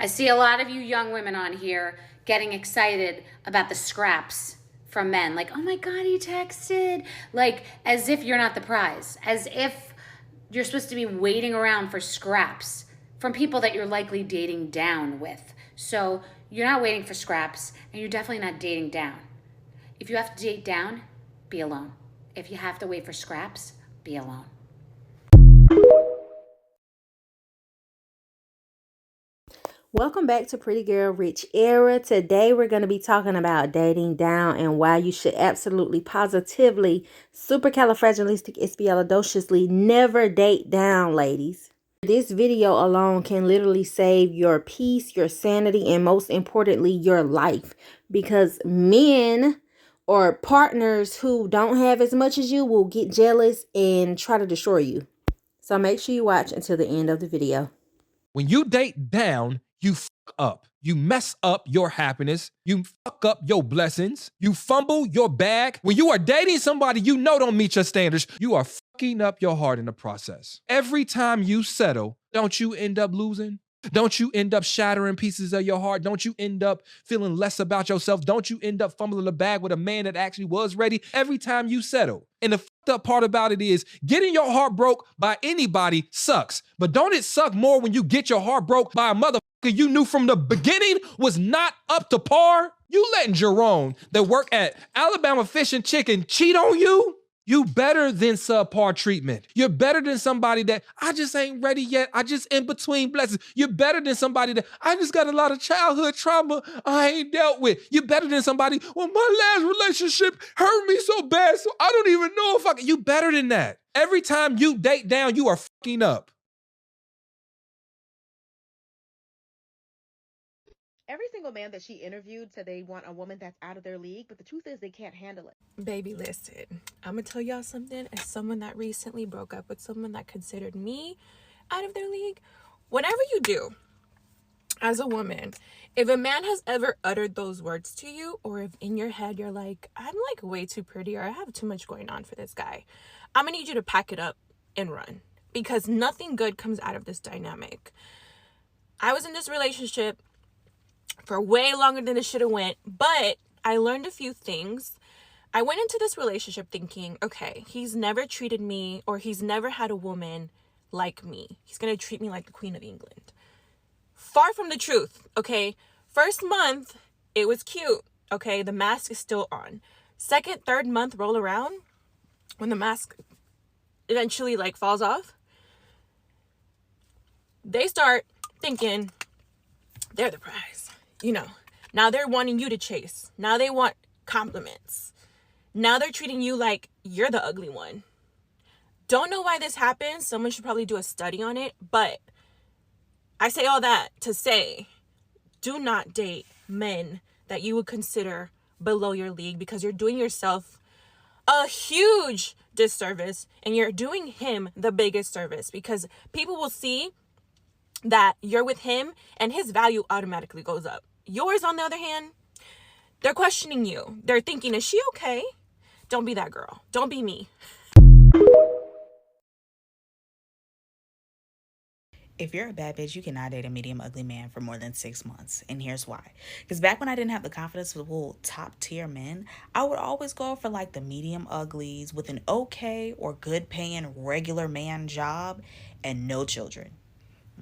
I see a lot of you young women on here getting excited about the scraps from men. Like, oh my God, he texted. Like, as if you're not the prize. As if you're supposed to be waiting around for scraps from people that you're likely dating down with. So you're not waiting for scraps, and you're definitely not dating down. If you have to date down, be alone. If you have to wait for scraps, be alone. Welcome back to Pretty Girl Rich Era. Today we're going to be talking about dating down and why you should absolutely, positively, supercalifragilisticexpialidociously never date down, ladies. This video alone can literally save your peace, your sanity, and most importantly, your life. Because men or partners who don't have as much as you will get jealous and try to destroy you. So make sure you watch until the end of the video. When you date down, you fuck up. You mess up your happiness. You fuck up your blessings. You fumble your bag. When you are dating somebody you know don't meet your standards, you are fucking up your heart in the process. Every time you settle, don't you end up losing? Don't you end up shattering pieces of your heart? Don't you end up feeling less about yourself? Don't you end up fumbling the bag with a man that actually was ready every time you settle? And the fucked up part about it is getting your heart broke by anybody sucks. But don't it suck more when you get your heart broke by a motherfucker you knew from the beginning was not up to par? You letting Jerome that work at Alabama Fish and Chicken cheat on you? You better than subpar treatment. You're better than somebody that I just ain't ready yet. I just in between blessings. You're better than somebody that I just got a lot of childhood trauma I ain't dealt with. You're better than somebody, well, my last relationship hurt me so bad, so I don't even know if I can. You better than that. Every time you date down, you are fucking up. Every single man that she interviewed said they want a woman that's out of their league, but the truth is they can't handle it. Baby, listen, I'm gonna tell y'all something. As someone that recently broke up with someone that considered me out of their league, whatever you do as a woman, if a man has ever uttered those words to you, or if in your head you're like, I'm like way too pretty, or I have too much going on for this guy, I'm gonna need you to pack it up and run, because nothing good comes out of this dynamic. I was in this relationship for way longer than it should have went, but I learned a few things. I went into this relationship thinking, okay, he's never treated me, or he's never had a woman like me. He's gonna treat me like the Queen of England. Far from the truth, okay? First month, it was cute, okay? The mask is still on. Second, third month roll around, when the mask eventually like falls off, they start thinking they're the prize. You know, now they're wanting you to chase. Now they want compliments. Now they're treating you like you're the ugly one. Don't know why this happens. Someone should probably do a study on it. But I say all that to say, do not date men that you would consider below your league, because you're doing yourself a huge disservice, and you're doing him the biggest service, because people will see that you're with him and his value automatically goes up. Yours, on the other hand, they're questioning you. They're thinking, is she okay? Don't be that girl. Don't be me. If you're a bad bitch, you cannot date a medium ugly man for more than 6 months. And here's why. Because back when I didn't have the confidence to pull top tier men, I would always go for like the medium uglies with an okay or good paying regular man job and no children.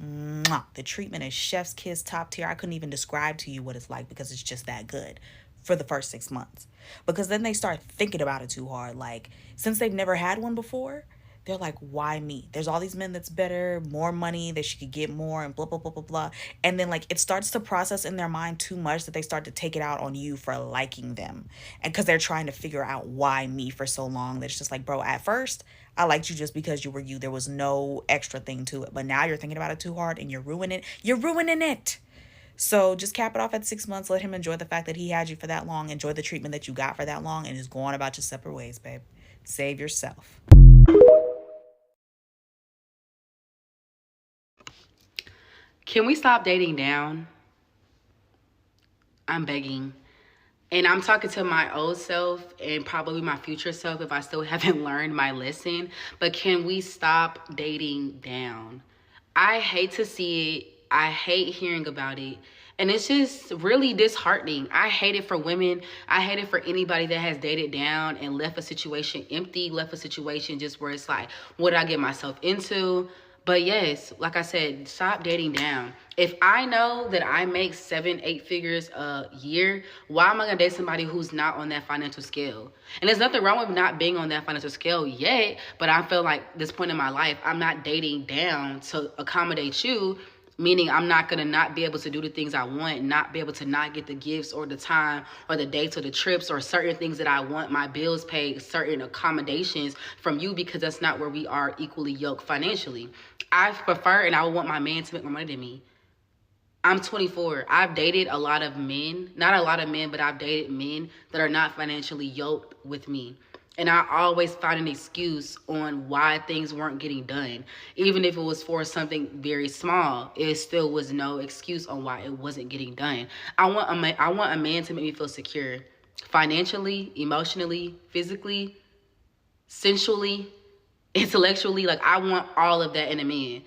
Mwah. The treatment is chef's kiss, top tier. I couldn't even describe to you what it's like, because it's just that good for the first 6 months. Because then they start thinking about it too hard. Like, since they've never had one before, they're like, why me? There's all these men that's better, more money, that she could get more, and blah, blah, blah, blah, blah. And then, like, it starts to process in their mind too much that they start to take it out on you for liking them. And because they're trying to figure out why me for so long, that it's just like, bro, at first, I liked you just because you were you. There was no extra thing to it. But now you're thinking about it too hard, and you're ruining it. You're ruining it. So just cap it off at 6 months. Let him enjoy the fact that he had you for that long. Enjoy the treatment that you got for that long, and just go on about your separate ways, babe. Save yourself. Can we stop dating down? I'm begging. And I'm talking to my old self and probably my future self if I still haven't learned my lesson. But can we stop dating down? I hate to see it I hate hearing about it. And it's just really disheartening. I hate it for women. I hate it for anybody that has dated down and left a situation empty, left a situation just where it's like, what did I get myself into? But yes, like I said, stop dating down. If I know that I make 7-8 figures a year, why am I gonna date somebody who's not on that financial scale? And there's nothing wrong with not being on that financial scale yet, but I feel like this point in my life, I'm not dating down to accommodate you, meaning I'm not gonna not be able to do the things I want, not be able to not get the gifts or the time or the dates or the trips or certain things that I want, my bills paid, certain accommodations from you, because that's not where we are equally yoked financially. I prefer and I would want my man to make more money than me. I'm 24. I've dated a lot of men, not a lot of men, but I've dated men that are not financially yoked with me. And I always find an excuse on why things weren't getting done. Even if it was for something very small, it still was no excuse on why it wasn't getting done. I want a man to make me feel secure. Financially, emotionally, physically, sensually, intellectually. Like, I want all of that in a man.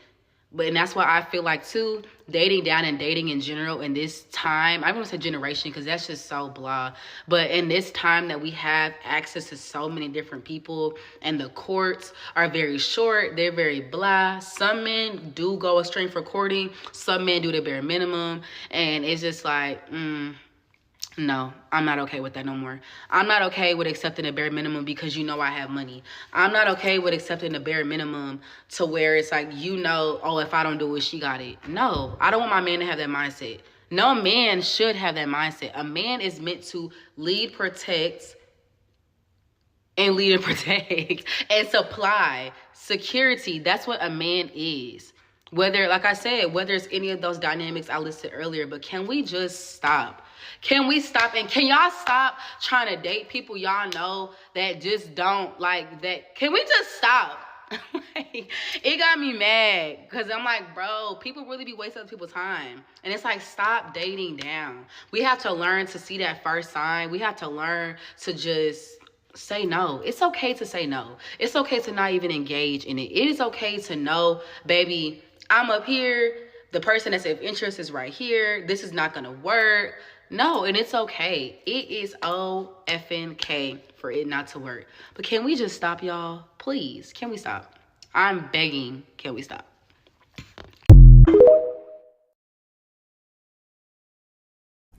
And that's why I feel like, too, dating down and dating in general in this time, I don't want to say generation because that's just so blah, but in this time that we have access to so many different people and the courts are very short, they're very blah. Some men do go a string for courting, some men do the bare minimum, and it's just like, no, I'm not okay with that no more. I'm not okay with accepting a bare minimum because you know I have money. I'm not okay with accepting the bare minimum to where it's like, oh, if I don't do it, she got it. No, I don't want my man to have that mindset. No man should have that mindset. A man is meant to lead, protect, and lead and protect and supply security. That's what a man is. Whether, like I said, whether it's any of those dynamics I listed earlier, but can we just stop? Can we stop? And can y'all stop trying to date people y'all know that just don't like that? Can we just stop? It got me mad because I'm like, bro, people really be wasting other people's time. And it's like, stop dating down. We have to learn to see that first sign. We have to learn to just say no. It's okay to say no. It's okay to not even engage in it. It is okay to know, baby, I'm up here. The person that's of interest is right here. This is not going to work. No, and it's okay. It is O-F-N-K for it not to work. But can we just stop, y'all? Please, can we stop? I'm begging, can we stop?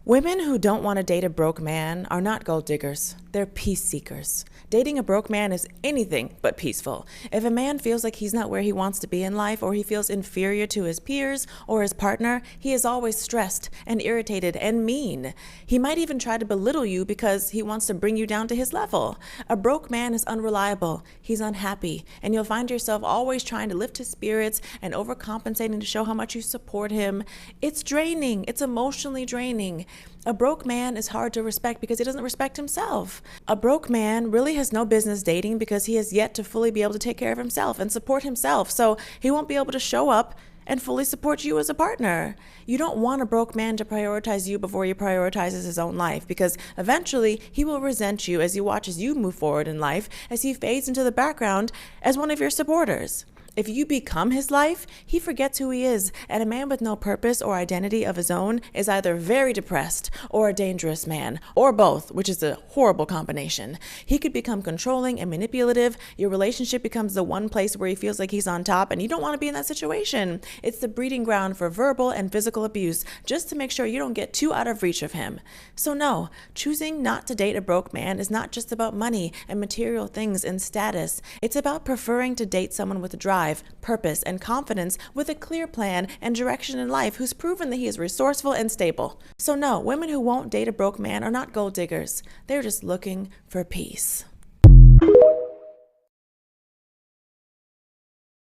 Women who don't want to date a broke man are not gold diggers. They're peace seekers. Dating a broke man is anything but peaceful. If a man feels like he's not where he wants to be in life, or he feels inferior to his peers or his partner, he is always stressed and irritated and mean. He might even try to belittle you because he wants to bring you down to his level. A broke man is unreliable. He's unhappy, and you'll find yourself always trying to lift his spirits and overcompensating to show how much you support him. It's draining. It's emotionally draining. A broke man is hard to respect because he doesn't respect himself. A broke man really has no business dating because he has yet to fully be able to take care of himself and support himself. So he won't be able to show up and fully support you as a partner. You don't want a broke man to prioritize you before he prioritizes his own life, because eventually he will resent you as he watches you move forward in life, as he fades into the background as one of your supporters. If you become his life, he forgets who he is, and a man with no purpose or identity of his own is either very depressed or a dangerous man, or both, which is a horrible combination. He could become controlling and manipulative. Your relationship becomes the one place where he feels like he's on top, and you don't want to be in that situation. It's the breeding ground for verbal and physical abuse, just to make sure you don't get too out of reach of him. So no, choosing not to date a broke man is not just about money and material things and status. It's about preferring to date someone with drive, purpose, and confidence, with a clear plan and direction in life, who's proven that he is resourceful and stable. So no, women who won't date a broke man are not gold diggers. They're just looking for peace.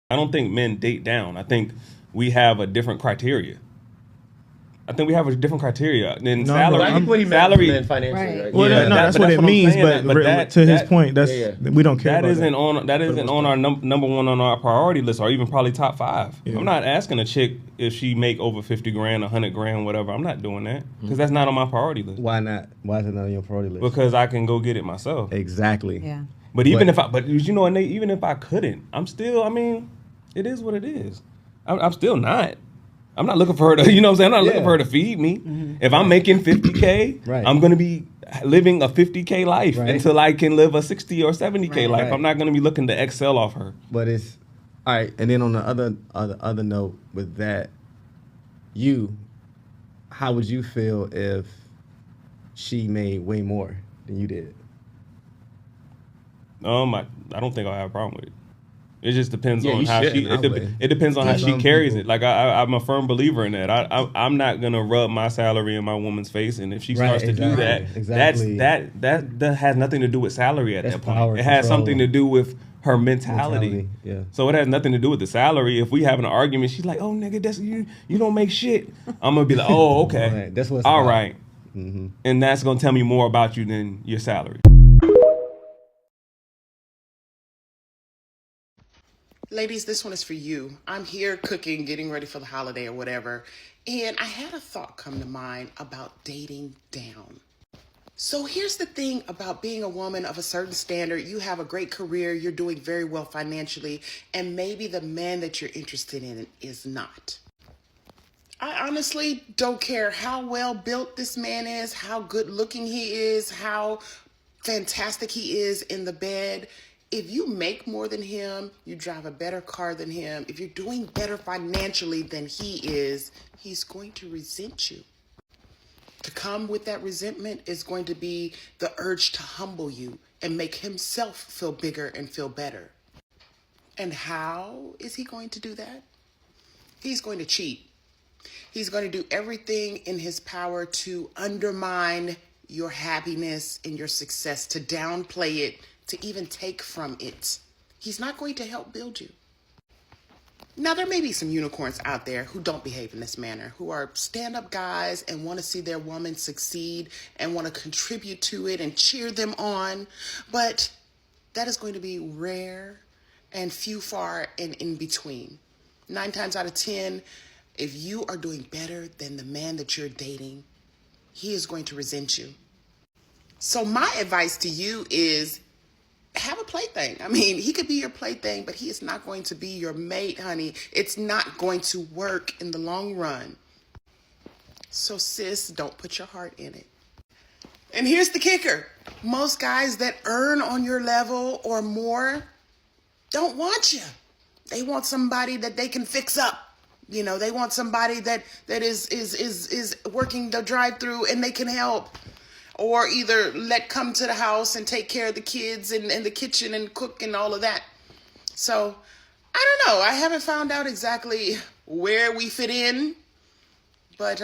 I don't think men date down. I think we have a different criteria. Then No, salary, I think what he meant salary, meant financially. Right? Well, yeah, that's what it means. But to his point, that's we don't care. That isn't on our number one on our priority list, or even probably top 5. Yeah. I'm not asking a chick if she make over 50 grand, 100 grand, whatever. I'm not doing that because that's not on my priority list. Why not? Why is it not on your priority list? Because I can go get it myself. Exactly. Yeah. But even if I couldn't, I'm still. I mean, it is what it is. I'm still not. I'm not looking for her to, you know what I'm saying? I'm not looking for her to feed me. If I'm making 50K, I'm going to be living a 50K life until I can live a 60 or 70K life. I'm not going to be looking to excel off her. But it's all right. And then on the other note with that, how would you feel if she made way more than you did? I don't think I'll have a problem with it. It just depends on how shouldn't, she. It depends on how she carries it. Like I'm a firm believer in that. I'm not gonna rub my salary in my woman's face, and if she starts to do that, that has nothing to do with salary at that point. It has something to do with her mentality. Yeah. So it has nothing to do with the salary. If we have an argument, she's like, "Oh, nigga, that's you don't make shit." I'm gonna be like, "Oh, okay, right. That's what's all right," and that's gonna tell me more about you than your salary. Ladies, this one is for you. I'm here cooking, getting ready for the holiday or whatever, and I had a thought come to mind about dating down. So here's the thing about being a woman of a certain standard. You have a great career, you're doing very well financially, and maybe the man that you're interested in is not. I honestly don't care how well built this man is, how good looking he is, how fantastic he is in the bed. If you make more than him, you drive a better car than him, if you're doing better financially than he is, he's going to resent you. To come with that resentment is going to be the urge to humble you and make himself feel bigger and feel better. And how is he going to do that? He's going to cheat. He's going to do everything in his power to undermine your happiness and your success, to downplay it, to even take from it. He's not going to help build you. Now, there may be some unicorns out there who don't behave in this manner, who are stand-up guys and want to see their woman succeed and want to contribute to it and cheer them on. But that is going to be rare and few far and in between. 9 times out of 10, if you are doing better than the man that you're dating, he is going to resent you. So my advice to you is have a plaything. I mean, he could be your plaything, but he is not going to be your mate, honey. It's not going to work in the long run. So sis, don't put your heart in it. And here's the kicker. Most guys that earn on your level or more don't want you. They want somebody that they can fix up. You know, they want somebody that is working the drive-through and they can help. Or either come to the house and take care of the kids and the kitchen and cook and all of that. So, I don't know. I haven't found out exactly where we fit in. But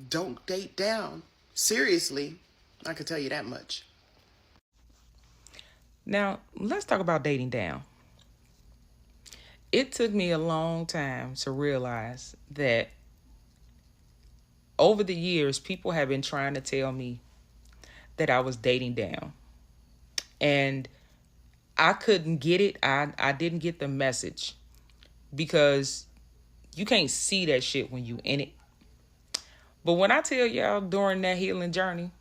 don't date down. Seriously, I can tell you that much. Now, let's talk about dating down. It took me a long time to realize that over the years, people have been trying to tell me that I was dating down. And I couldn't get it. I didn't get the message. Because you can't see that shit when you in it. But when I tell y'all during that healing journey,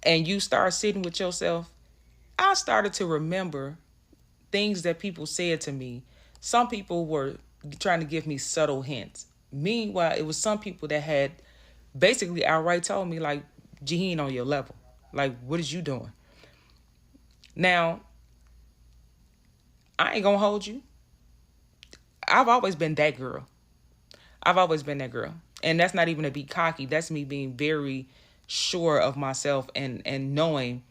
and you start sitting with yourself, I started to remember things that people said to me. Some people were trying to give me subtle hints. Meanwhile, it was some people that had basically outright told me, like, he ain't on your level. Like, what is you doing? Now, I ain't gonna hold you. I've always been that girl. I've always been that girl. And that's not even to be cocky. That's me being very sure of myself and knowing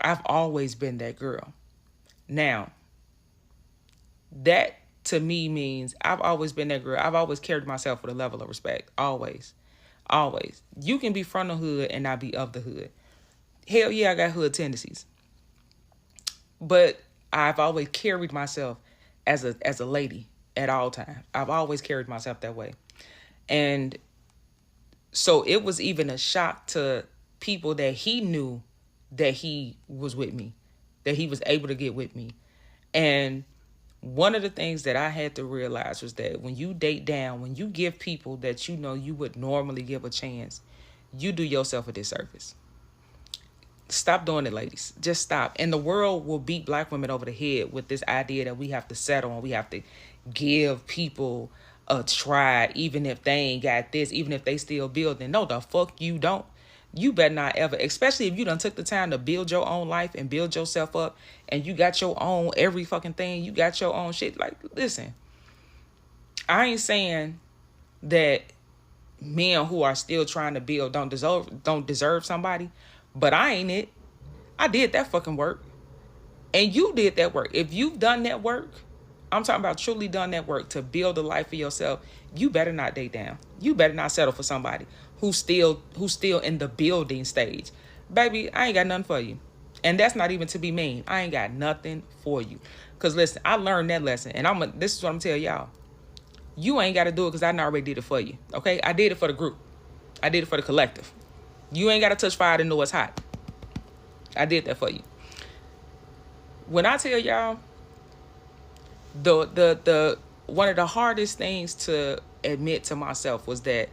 I've always been that girl. Now, that to me means I've always been that girl. I've always carried myself with a level of respect. Always. Always. You can be from the hood and not be of the hood. Hell yeah, I got hood tendencies. But I've always carried myself as a lady at all times. I've always carried myself that way. And so it was even a shock to people that he knew that he was with me, that he was able to get with me. And one of the things that I had to realize was that when you date down, when you give people that you know you would normally give a chance, you do yourself a disservice. Stop doing it, ladies. Just stop. And the world will beat black women over the head with this idea that we have to settle and we have to give people a try, even if they ain't got this, even if they still building. No, the fuck you don't. You better not ever, especially if you done took the time to build your own life and build yourself up, and you got your own every fucking thing. You got your own shit. Like, listen, I ain't saying that men who are still trying to build don't deserve somebody, but I ain't it. I did that fucking work, and you did that work. If you've done that work, I'm talking about truly done that work to build a life for yourself, you better not date down. You better not settle for somebody who's still in the building stage. Baby, I ain't got nothing for you. And that's not even to be mean. I ain't got nothing for you. Cause listen, I learned that lesson, and this is what I'm telling y'all. You ain't got to do it because I already did it for you. Okay? I did it for the group. I did it for the collective. You ain't got to touch fire to know it's hot. I did that for you. When I tell y'all, the one of the hardest things to admit to myself was that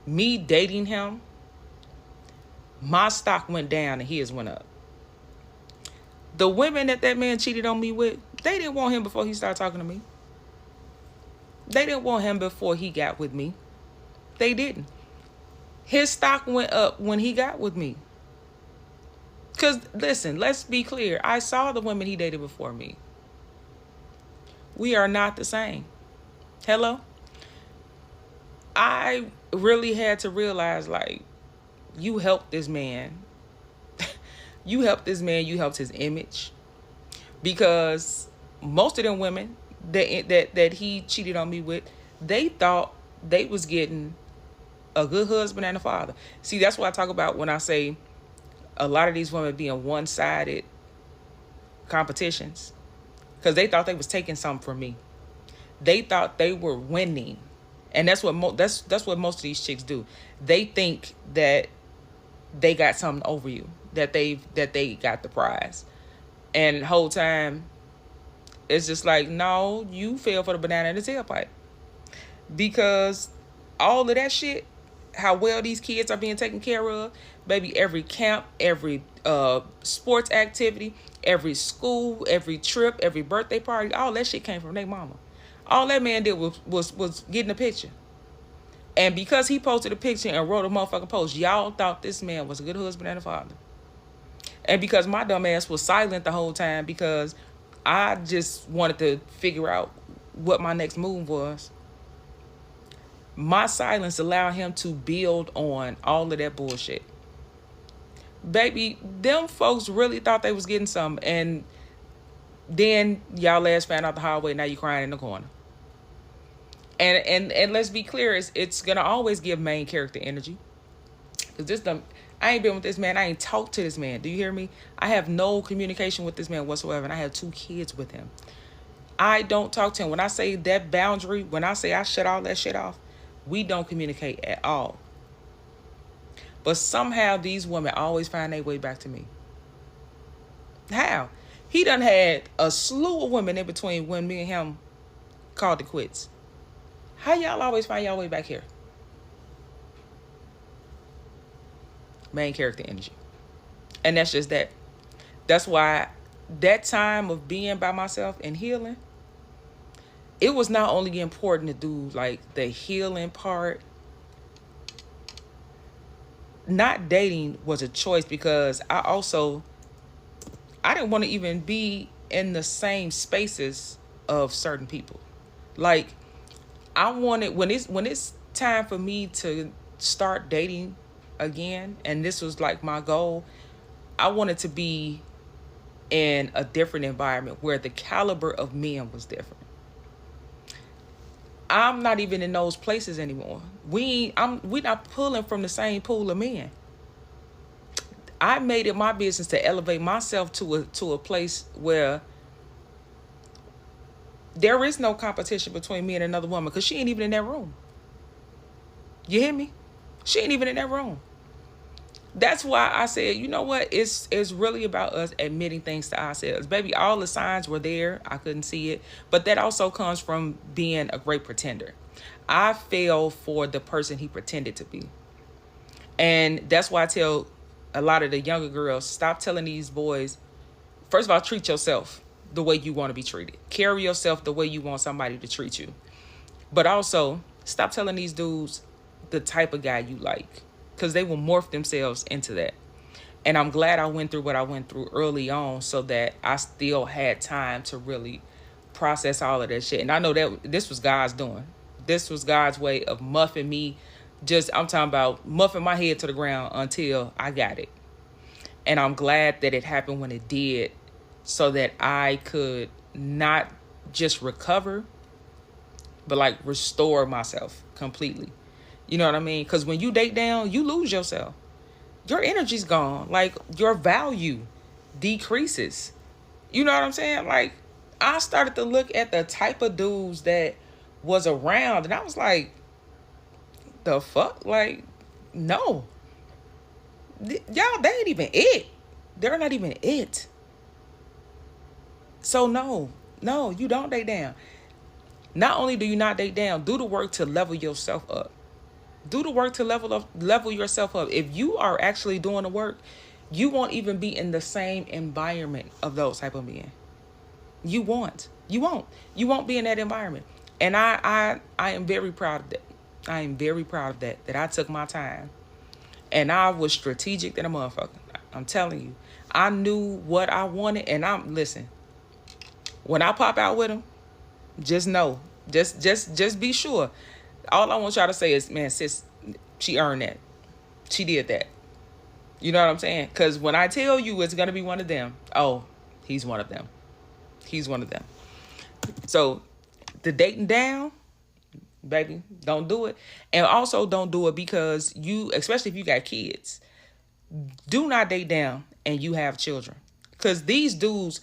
me dating him, my stock went down and his went up. The women that man cheated on me with, they didn't want him before he started talking to me. They didn't want him before he got with me. They didn't. His stock went up when he got with me. Because, listen, let's be clear. I saw the women he dated before me. We are not the same. Hello? I really had to realize, like, you helped this man. You helped this man. You helped his image. Because most of them women that he cheated on me with, they thought they was getting a good husband and a father. See, that's what I talk about when I say a lot of these women being one-sided competitions. Because they thought they was taking something from me. They thought they were winning. And that's what that's what most of these chicks do. They think that they got something over you, that they got the prize. And the whole time, it's just like, no, you fell for the banana in the tailpipe. Because all of that shit, how well these kids are being taken care of, baby, every camp, every sports activity, every school, every trip, every birthday party, all that shit came from their mama. All that man did was getting a picture. And because he posted a picture and wrote a motherfucking post, y'all thought this man was a good husband and a father. And because my dumb ass was silent the whole time because I just wanted to figure out what my next move was, my silence allowed him to build on all of that bullshit. Baby, them folks really thought they was getting something. And then y'all ass found out the hard way. Now you crying in the corner. And let's be clear, it's gonna always give main character energy. Cause I ain't been with this man. I ain't talked to this man. Do you hear me? I have no communication with this man whatsoever. And I have 2 kids with him. I don't talk to him. When I say that boundary, when I say I shut all that shit off, we don't communicate at all. But somehow these women always find their way back to me. How? He done had a slew of women in between when me and him called it quits. How y'all always find y'all way back here? Main character energy. And that's just that. That's why that time of being by myself and healing, it was not only important to do like the healing part. Not dating was a choice because I didn't want to even be in the same spaces of certain people. Like, I wanted, when it's time for me to start dating again, and this was like my goal, I wanted to be in a different environment where the caliber of men was different. I'm not even in those places anymore. We not pulling from the same pool of men. I made it my business to elevate myself to a place where there is no competition between me and another woman because she ain't even in that room. You hear me? She ain't even in that room. That's why I said, you know what? It's really about us admitting things to ourselves. Baby, all the signs were there. I couldn't see it. But that also comes from being a great pretender. I fell for the person he pretended to be. And that's why I tell a lot of the younger girls, stop telling these boys, first of all, treat yourself. the way you want to be treated. Carry yourself the way you want somebody to treat you. But also, stop telling these dudes the type of guy you like, because they will morph themselves into that. And I'm glad I went through what I went through early on so that I still had time to really process all of that shit. And I know that this was God's doing. This was God's way of muffing me. I'm talking about muffing my head to the ground until I got it. And I'm glad that it happened when it did, so that I could not just recover, but like restore myself completely. You know what I mean? Because when you date down, you lose yourself. Your energy's gone. Like, your value decreases. You know what I'm saying? Like, I started to look at the type of dudes that was around, and I was like, the fuck? Like, no. Y'all, they ain't even it. They're not even it. So no, you don't date down. Not only do you not date down, do the work to level yourself up. Do the work to level yourself up. If you are actually doing the work, you won't even be in the same environment of those type of men. You won't be in that environment. And I am very proud of that. I am very proud of that I took my time. And I was strategic than a motherfucker. I'm telling you. I knew what I wanted, and listen. When I pop out with them, just know. Just be sure. All I want y'all to say is, man, sis, she earned that. She did that. You know what I'm saying? Because when I tell you it's going to be one of them, oh, he's one of them. He's one of them. So the dating down, baby, don't do it. And also don't do it because especially if you got kids, do not date down and you have children. Because these dudes,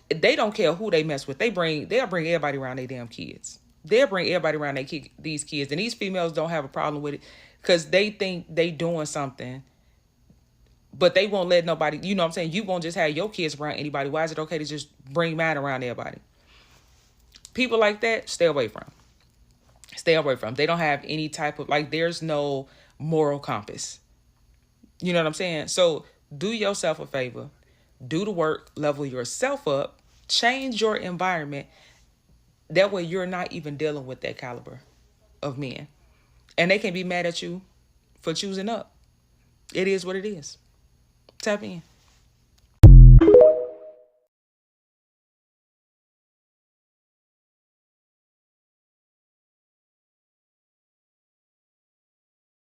they don't care who they mess with. They'll bring everybody around their damn kids. They'll bring everybody around these kids. And these females don't have a problem with it because they think they doing something, but they won't let nobody, you know what I'm saying? You won't just have your kids around anybody. Why is it okay to just bring mine around everybody? People like that, stay away from. Stay away from. They don't have any type of, there's no moral compass. You know what I'm saying? So do yourself a favor. Do the work, level yourself up, change your environment. That way you're not even dealing with that caliber of men. And they can be mad at you for choosing up. It is what it is. Tap in.